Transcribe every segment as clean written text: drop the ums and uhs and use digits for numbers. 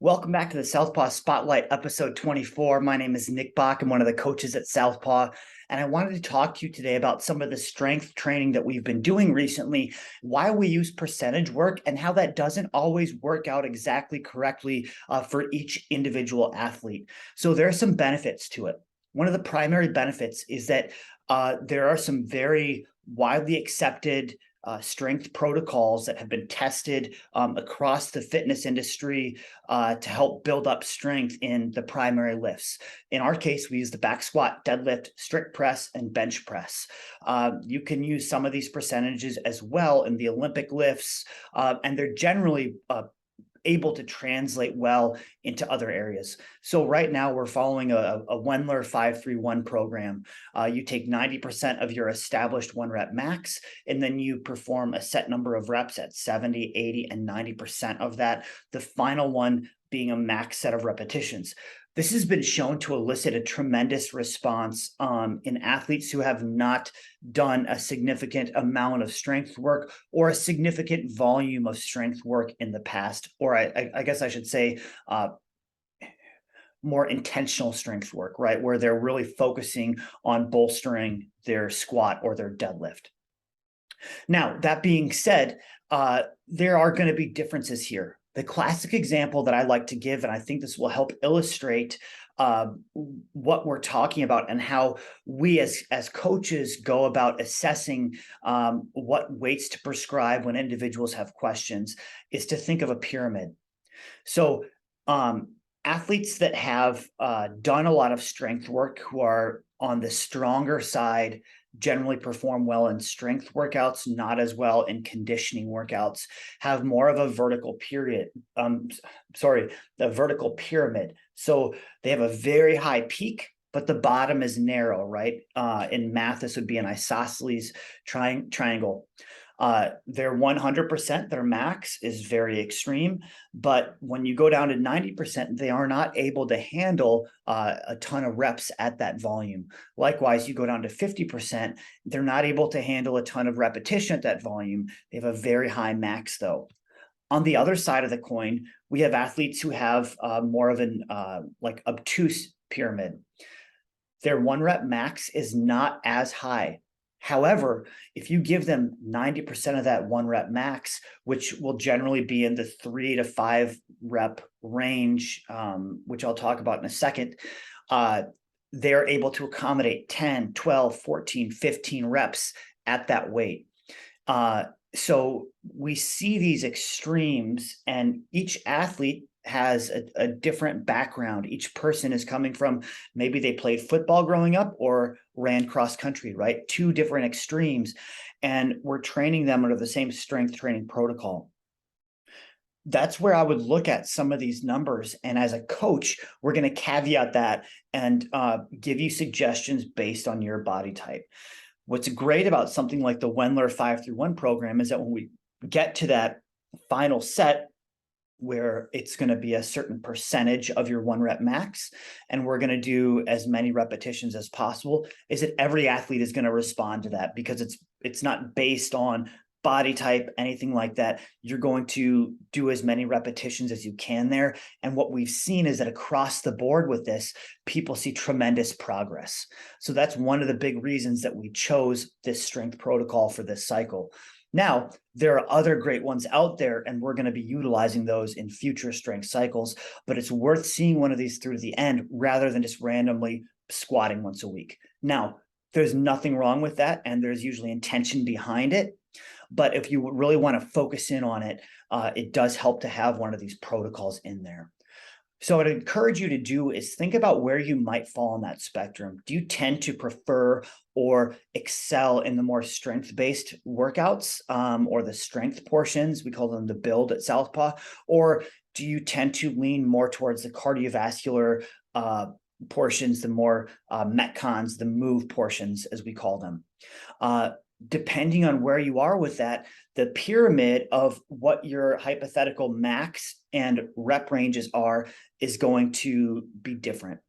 Welcome back to the Southpaw Spotlight, episode 24. My name is Nick Bach. I'm one of the coaches at Southpaw, and I wanted to talk to you today about some of the strength training that we've been doing recently, why we use percentage work, and how that doesn't always work out exactly correctly for each individual athlete. So there are some benefits to it. One of the primary benefits is that there are some very widely accepted strength protocols that have been tested across the fitness industry to help build up strength in the primary lifts. In our case, we use the back squat, deadlift, strict press, and bench press. You can use some of these percentages as well in the Olympic lifts, and they're generally able to translate well into other areas. So right now we're following a Wendler 5-3-1 program. You take 90% of your established 1 rep max, and then you perform a set number of reps at 70, 80, and 90% of that, the final one being a max set of repetitions. This has been shown to elicit a tremendous response in athletes who have not done a significant amount of strength work or a significant volume of strength work in the past, or I guess I should say more intentional strength work, right? Where they're really focusing on bolstering their squat or their deadlift. Now, that being said, there are going to be differences here. The classic example that I like to give, and I think this will help illustrate what we're talking about and how we as coaches go about assessing what weights to prescribe when individuals have questions, is to think of a pyramid. So athletes that have done a lot of strength work, who are on the stronger side, generally perform well in strength workouts, not as well in conditioning workouts, have more of a vertical vertical pyramid. So they have a very high peak, but the bottom is narrow, right? In math, this would be an isosceles triangle. Their 100%, their max, is very extreme, but when you go down to 90%, they are not able to handle a ton of reps at that volume. Likewise, you go down to 50%, they're not able to handle a ton of repetition at that volume. They have a very high max though. On the other side of the coin, we have athletes who have more of an obtuse pyramid. Their 1 rep max is not as high. However, if you give them 90% of that 1 rep max, which will generally be in the 3 to 5 rep range, which I'll talk about in a second, they're able to accommodate 10, 12, 14, 15 reps at that weight. So we see these extremes, and each athlete has a different background. Each person is coming from, maybe they played football growing up or ran cross country, right? Two different extremes. And we're training them under the same strength training protocol. That's where I would look at some of these numbers. And as a coach, we're going to caveat that and give you suggestions based on your body type. What's great about something like the Wendler 5-3-1 program is that when we get to that final set, where it's going to be a certain percentage of your 1 rep max, and we're going to do as many repetitions as possible, is that every athlete is going to respond to that, because it's not based on body type, anything like that. You're going to do as many repetitions as you can there. And what we've seen is that across the board with this, people see tremendous progress. So that's one of the big reasons that we chose this strength protocol for this cycle. Now, there are other great ones out there, and we're going to be utilizing those in future strength cycles, but it's worth seeing one of these through to the end rather than just randomly squatting once a week. Now, there's nothing wrong with that, and there's usually intention behind it. But if you really want to focus in on it, it does help to have one of these protocols in there. So what I'd encourage you to do is think about where you might fall on that spectrum. Do you tend to prefer or excel in the more strength-based workouts, or the strength portions? We call them the build at Southpaw. Or do you tend to lean more towards the cardiovascular portions, the more metcons, the move portions, as we call them? Depending on where you are with that, the pyramid of what your hypothetical max and rep ranges are is going to be different.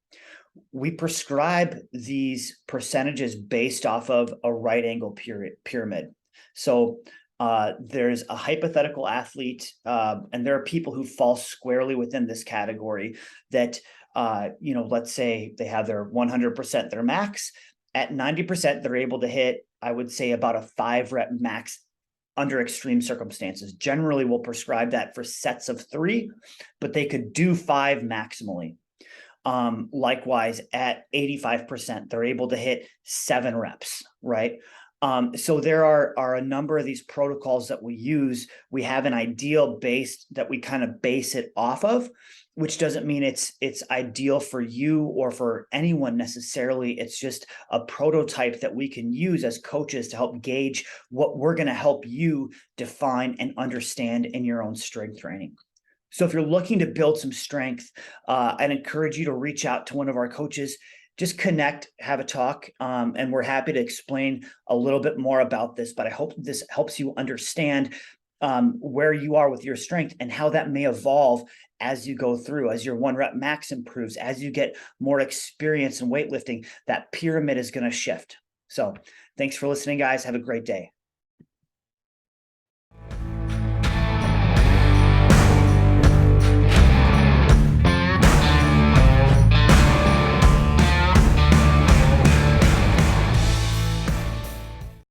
We prescribe these percentages based off of a right angle pyramid. So There's a hypothetical athlete, and there are people who fall squarely within this category that, let's say they have their 100%, their max. At 90%, they're able to hit, I would say, about a 5-rep max under extreme circumstances. Generally, we'll prescribe that for sets of 3, but they could do 5 maximally. Likewise, at 85%, they're able to hit 7 reps, right? So there are a number of these protocols that we use. We have an ideal base that we kind of base it off of, which doesn't mean it's ideal for you or for anyone necessarily. It's just a prototype that we can use as coaches to help gauge what we're going to help you define and understand in your own strength training. So if you're looking to build some strength, I'd encourage you to reach out to one of our coaches. Just connect, have a talk, and we're happy to explain a little bit more about this. But I hope this helps you understand where you are with your strength and how that may evolve as you go through, as your 1-rep max improves, as you get more experience in weightlifting. That pyramid is going to shift. So thanks for listening, guys. Have a great day.